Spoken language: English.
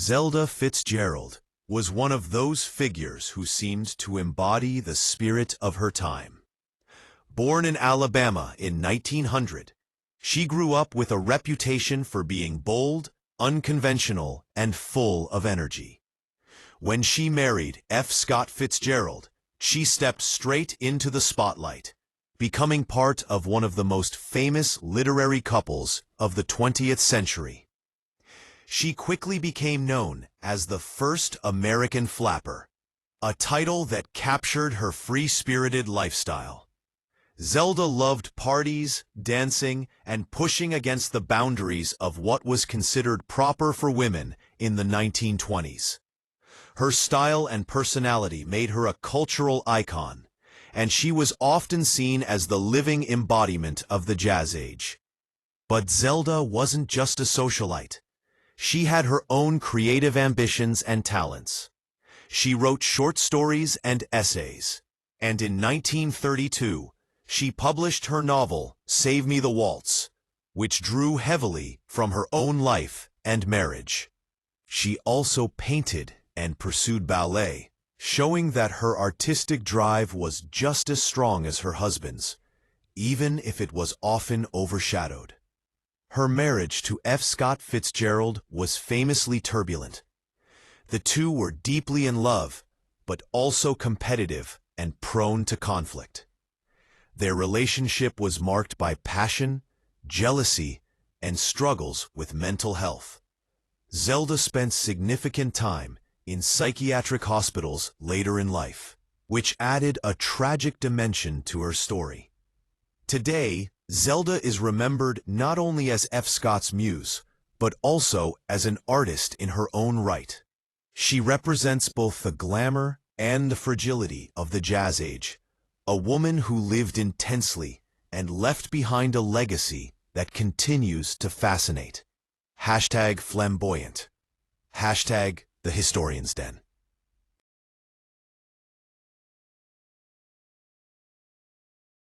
Zelda Fitzgerald was one of those figures who seemed to embody the spirit of her time. Born in Alabama in 1900, she grew up with a reputation for being bold, unconventional, and full of energy. When she married F. Scott Fitzgerald, she stepped straight into the spotlight, becoming part of one of the most famous literary couples of the 20th century. She quickly became known as the first American flapper, a title that captured her free-spirited lifestyle. Zelda loved parties, dancing, and pushing against the boundaries of what was considered proper for women in the 1920s. Her style and personality made her a cultural icon, and she was often seen as the living embodiment of the Jazz Age. But Zelda wasn't just a socialite. She had her own creative ambitions and talents. She wrote short stories and essays, and in 1932, she published her novel, Save Me the Waltz, which drew heavily from her own life and marriage. She also painted and pursued ballet, showing that her artistic drive was just as strong as her husband's, even if it was often overshadowed. Her marriage to F. Scott Fitzgerald was famously turbulent. The two were deeply in love, but also competitive and prone to conflict. Their relationship was marked by passion, jealousy, and struggles with mental health. Zelda spent significant time in psychiatric hospitals later in life, which added a tragic dimension to her story. Today, Zelda is remembered not only as F. Scott's muse, but also as an artist in her own right. She represents both the glamour and the fragility of the Jazz Age, a woman who lived intensely and left behind a legacy that continues to fascinate. #flamboyant. #the historian's den.